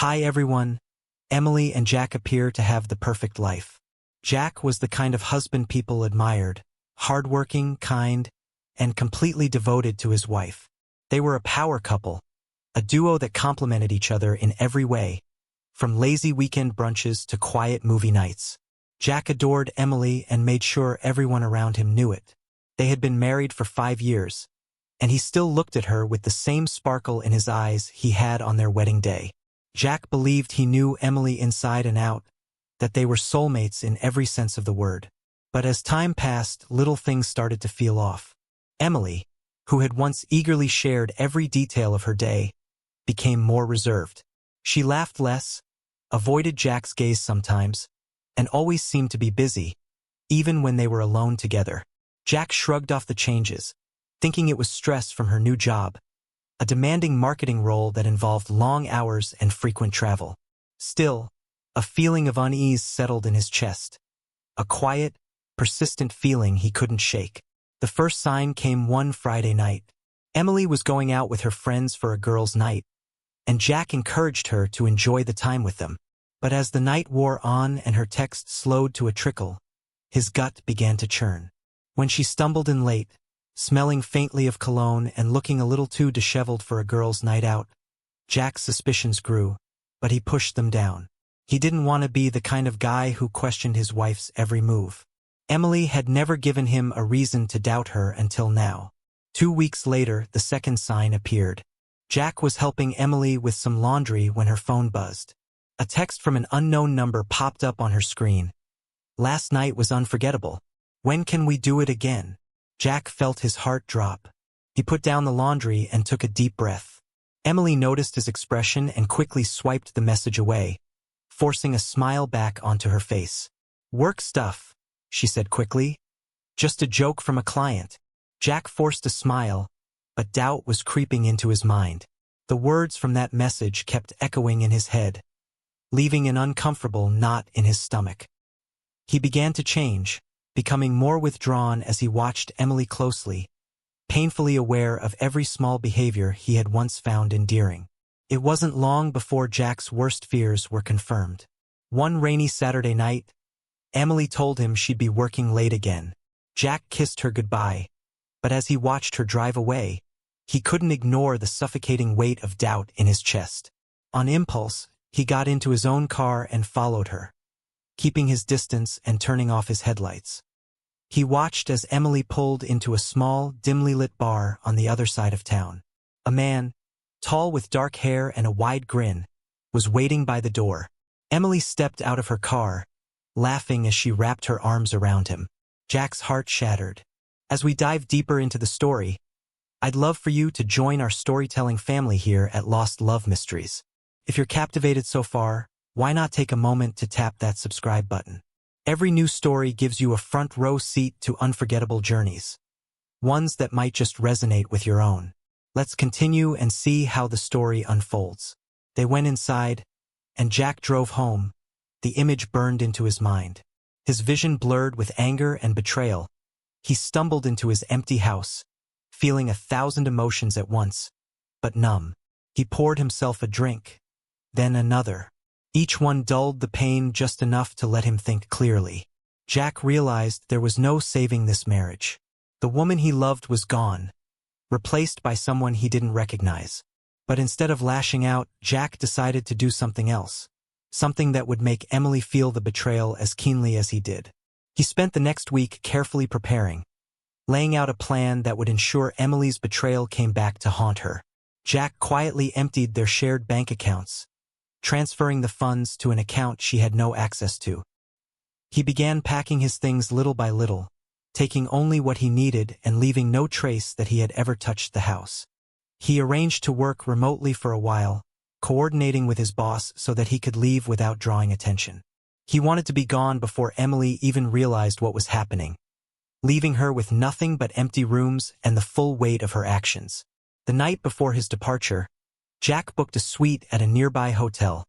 Hi everyone. Emily and Jack appear to have the perfect life. Jack was the kind of husband people admired, hardworking, kind, and completely devoted to his wife. They were a power couple, a duo that complemented each other in every way, from lazy weekend brunches to quiet movie nights. Jack adored Emily and made sure everyone around him knew it. They had been married for 5 years, and he still looked at her with the same sparkle in his eyes he had on their wedding day. Jack believed he knew Emily inside and out, that they were soulmates in every sense of the word. But as time passed, little things started to feel off. Emily, who had once eagerly shared every detail of her day, became more reserved. She laughed less, avoided Jack's gaze sometimes, and always seemed to be busy, even when they were alone together. Jack shrugged off the changes, thinking it was stress from her new job, a demanding marketing role that involved long hours and frequent travel. Still, a feeling of unease settled in his chest, a quiet, persistent feeling he couldn't shake. The first sign came one Friday night. Emily was going out with her friends for a girls' night, and Jack encouraged her to enjoy the time with them. But as the night wore on and her text slowed to a trickle, his gut began to churn. When she stumbled in late, smelling faintly of cologne and looking a little too disheveled for a girls' night out, Jack's suspicions grew, but he pushed them down. He didn't want to be the kind of guy who questioned his wife's every move. Emily had never given him a reason to doubt her until now. 2 weeks later, the second sign appeared. Jack was helping Emily with some laundry when her phone buzzed. A text from an unknown number popped up on her screen. "Last night was unforgettable. When can we do it again?" Jack felt his heart drop. He put down the laundry and took a deep breath. Emily noticed his expression and quickly swiped the message away, forcing a smile back onto her face. "Work stuff," she said quickly. "Just a joke from a client." Jack forced a smile, but doubt was creeping into his mind. The words from that message kept echoing in his head, leaving an uncomfortable knot in his stomach. He began to change, becoming more withdrawn as he watched Emily closely, painfully aware of every small behavior he had once found endearing. It wasn't long before Jack's worst fears were confirmed. One rainy Saturday night, Emily told him she'd be working late again. Jack kissed her goodbye, but as he watched her drive away, he couldn't ignore the suffocating weight of doubt in his chest. On impulse, he got into his own car and followed her, keeping his distance and turning off his headlights. He watched as Emily pulled into a small, dimly lit bar on the other side of town. A man, tall with dark hair and a wide grin, was waiting by the door. Emily stepped out of her car, laughing as she wrapped her arms around him. Jack's heart shattered. As we dive deeper into the story, I'd love for you to join our storytelling family here at Lost Love Mysteries. If you're captivated so far, why not take a moment to tap that subscribe button? Every new story gives you a front row seat to unforgettable journeys, ones that might just resonate with your own. Let's continue and see how the story unfolds. They went inside, and Jack drove home. The image burned into his mind. His vision blurred with anger and betrayal. He stumbled into his empty house, feeling 1,000 emotions at once, but numb. He poured himself a drink, then another. Each one dulled the pain just enough to let him think clearly. Jack realized there was no saving this marriage. The woman he loved was gone, replaced by someone he didn't recognize. But instead of lashing out, Jack decided to do something else, something that would make Emily feel the betrayal as keenly as he did. He spent the next week carefully preparing, laying out a plan that would ensure Emily's betrayal came back to haunt her. Jack quietly emptied their shared bank accounts, transferring the funds to an account she had no access to. He began packing his things little by little, taking only what he needed and leaving no trace that he had ever touched the house. He arranged to work remotely for a while, coordinating with his boss so that he could leave without drawing attention. He wanted to be gone before Emily even realized what was happening, leaving her with nothing but empty rooms and the full weight of her actions. The night before his departure, Jack booked a suite at a nearby hotel,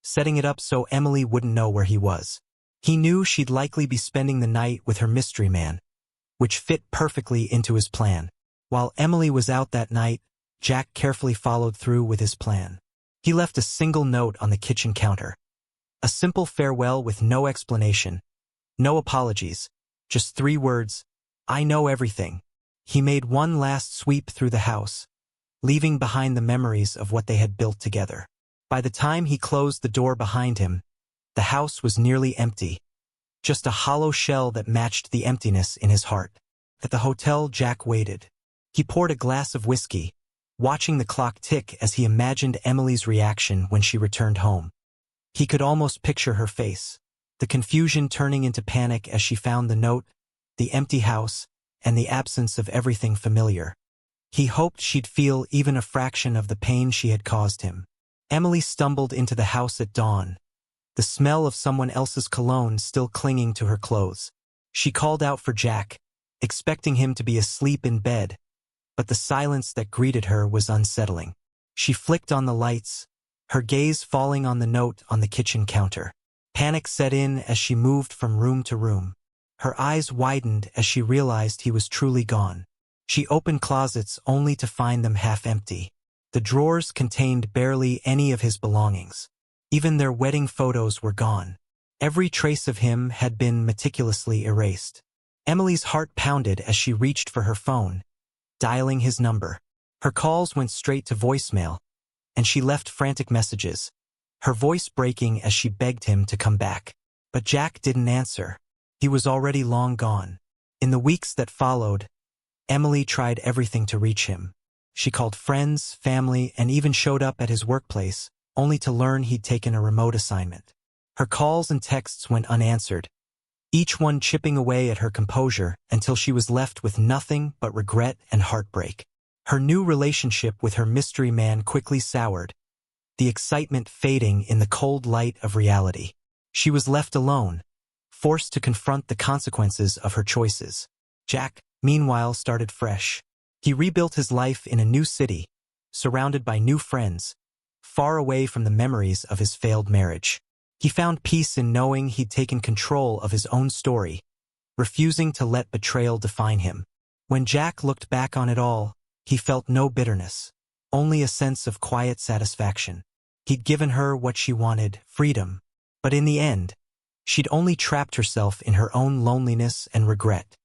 setting it up so Emily wouldn't know where he was. He knew she'd likely be spending the night with her mystery man, which fit perfectly into his plan. While Emily was out that night, Jack carefully followed through with his plan. He left a single note on the kitchen counter. A simple farewell with no explanation, no apologies, just 3 words, "I know everything." He made one last sweep through the house, leaving behind the memories of what they had built together. By the time he closed the door behind him, the house was nearly empty, just a hollow shell that matched the emptiness in his heart. At the hotel, Jack waited. He poured a glass of whiskey, watching the clock tick as he imagined Emily's reaction when she returned home. He could almost picture her face, the confusion turning into panic as she found the note, the empty house, and the absence of everything familiar. He hoped she'd feel even a fraction of the pain she had caused him. Emily stumbled into the house at dawn, the smell of someone else's cologne still clinging to her clothes. She called out for Jack, expecting him to be asleep in bed, but the silence that greeted her was unsettling. She flicked on the lights, her gaze falling on the note on the kitchen counter. Panic set in as she moved from room to room. Her eyes widened as she realized he was truly gone. She opened closets only to find them half empty. The drawers contained barely any of his belongings. Even their wedding photos were gone. Every trace of him had been meticulously erased. Emily's heart pounded as she reached for her phone, dialing his number. Her calls went straight to voicemail, and she left frantic messages, her voice breaking as she begged him to come back. But Jack didn't answer. He was already long gone. In the weeks that followed, Emily tried everything to reach him. She called friends, family, and even showed up at his workplace, only to learn he'd taken a remote assignment. Her calls and texts went unanswered, each one chipping away at her composure until she was left with nothing but regret and heartbreak. Her new relationship with her mystery man quickly soured, the excitement fading in the cold light of reality. She was left alone, forced to confront the consequences of her choices. Jack, meanwhile, started fresh. He rebuilt his life in a new city, surrounded by new friends, far away from the memories of his failed marriage. He found peace in knowing he'd taken control of his own story, refusing to let betrayal define him. When Jack looked back on it all, he felt no bitterness, only a sense of quiet satisfaction. He'd given her what she wanted, freedom, but in the end, she'd only trapped herself in her own loneliness and regret.